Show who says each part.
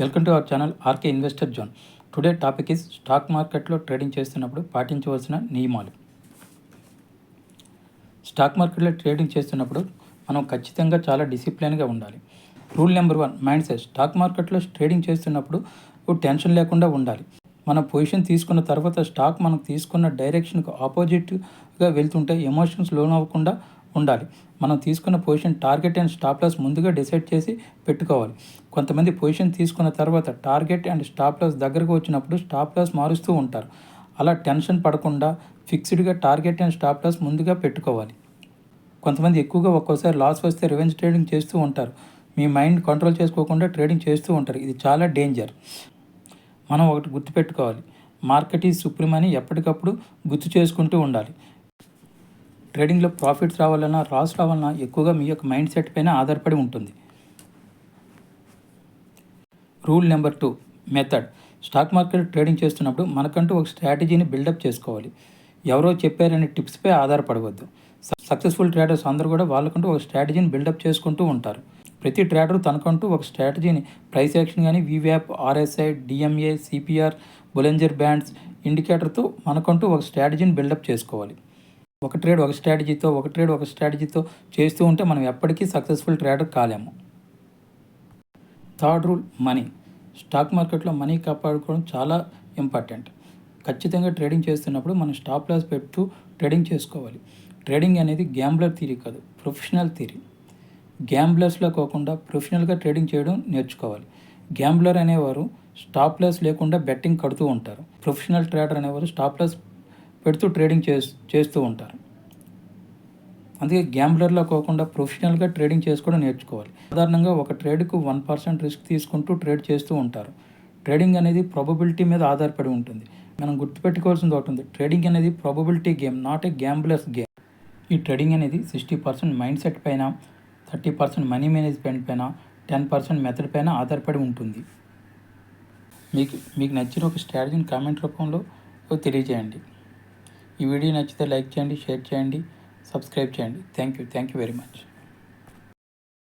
Speaker 1: Welcome to our channel RK investor zone. Today topic is stock మార్కెట్లో trading చేస్తున్నప్పుడు పాటించవలసిన నియమాలు. స్టాక్ మార్కెట్లో ట్రేడింగ్ చేస్తున్నప్పుడు మనం ఖచ్చితంగా చాలా డిసిప్లిన్గా ఉండాలి. Rule number 1, mind set. Stock మార్కెట్లో ట్రేడింగ్ చేస్తున్నప్పుడు టెన్షన్ లేకుండా ఉండాలి. మన పొజిషన్ తీసుకున్న తర్వాత స్టాక్ మనం తీసుకున్న డైరెక్షన్కు ఆపోజిట్గా వెళ్తుంటే ఎమోషన్స్ లోన్ అవ్వకుండా ఉండాలి. మనం తీసుకున్న position target and stop loss ముందుగా డిసైడ్ చేసి పెట్టుకోవాలి. కొంతమంది పొజిషన్ తీసుకున్న తర్వాత టార్గెట్ అండ్ స్టాప్ లాస్ దగ్గరకు వచ్చినప్పుడు స్టాప్ లాస్ మారుస్తూ ఉంటారు. అలా టెన్షన్ పడకుండా ఫిక్స్డ్గా టార్గెట్ అండ్ స్టాప్ లాస్ ముందుగా పెట్టుకోవాలి. కొంతమంది ఎక్కువగా ఒక్కోసారి లాస్ వస్తే రివెంజ్ ట్రేడింగ్ చేస్తూ ఉంటారు. మీ మైండ్ కంట్రోల్ చేసుకోకుండా ట్రేడింగ్ చేస్తూ ఉంటారు. ఇది చాలా డేంజర్. మనం ఒకటి గుర్తుపెట్టుకోవాలి, మార్కెట్ ఈజ్ సుప్రీం అని ఎప్పటికప్పుడు గుర్తు చేసుకుంటూ ఉండాలి. ట్రేడింగ్లో ప్రాఫిట్స్ రావాలన్నా లాస్ రావాలన్నా ఎక్కువగా మీ యొక్క మైండ్ సెట్ పైన ఆధారపడి ఉంటుంది. Rule number 2, method. Stock market trading చేస్తున్నప్పుడు మనకంటూ ఒక స్ట్రాటజీని బిల్డప్ చేసుకోవాలి. ఎవరో చెప్పారనే టిప్స్పై ఆధారపడవద్దు. సక్సెస్ఫుల్ ట్రేడర్స్ అందరూ కూడా వాళ్ళకంటూ ఒక స్ట్రాటజీని బిల్డప్ చేసుకుంటూ ఉంటారు. ప్రతి ట్రేడర్ తనకంటూ ఒక స్ట్రాటజీని ప్రైస్ యాక్షన్ కానీ వివ్యాప్, ఆర్ఎస్ఐ, డిఎంఏ, సిపిఆర్, బొలెంజర్ బ్యాండ్స్ ఇండికేటర్తో మనకంటూ ఒక స్ట్రాటజీని బిల్డప్ చేసుకోవాలి. ఒక ట్రేడ్ ఒక స్ట్రాటజీతో చేస్తూ ఉంటే మనం ఎప్పటికీ సక్సెస్ఫుల్ ట్రేడర్ కాలేము. Third rule, money. స్టాక్ మార్కెట్లో మనీ కాపాడుకోవడం చాలా ఇంపార్టెంట్. ఖచ్చితంగా ట్రేడింగ్ చేస్తున్నప్పుడు మనం స్టాప్ లాస్ పెడుతూ ట్రేడింగ్ చేసుకోవాలి. ట్రేడింగ్ అనేది గ్యాంబ్లర్ థియరీ కాదు, ప్రొఫెషనల్ థియరీ. గ్యాంబ్లర్స్లో కాకుండా ప్రొఫెషనల్గా ట్రేడింగ్ చేయడం నేర్చుకోవాలి. గ్యాంబ్లర్ అనేవారు స్టాప్ లాస్ లేకుండా బెట్టింగ్ కడుతూ ఉంటారు. ప్రొఫెషనల్ ట్రేడర్ అనేవారు స్టాప్ లాస్ పెడుతూ ట్రేడింగ్ చేస్తూ ఉంటారు. అందుకే గ్యాంబ్లర్లో కాకుండా ప్రొఫెషనల్గా ట్రేడింగ్ చేసుకోవడం నేర్చుకోవాలి. సాధారణంగా ఒక ట్రేడ్కు 1% రిస్క్ తీసుకుంటూ ట్రేడ్ చేస్తూ ఉంటారు. ట్రేడింగ్ అనేది ప్రాబబిలిటీ మీద ఆధారపడి ఉంటుంది. మనం గుర్తుపెట్టుకోవాల్సింది ఒకటి ఉంది, ట్రేడింగ్ అనేది probability game, not a gamblers game. ఈ ట్రేడింగ్ అనేది 60% మైండ్ సెట్ పైన, 30% మనీ మేనేజ్మెంట్ పైన, 10% మెథడ్ పైన ఆధారపడి ఉంటుంది. మీకు నచ్చిన ఒక స్ట్రాటజీని కామెంట్ రూపంలో తెలియజేయండి. ఈ వీడియో నచ్చితే లైక్ చేయండి, షేర్ చేయండి, సబ్స్క్రైబ్ చేయండి. Thank you very much.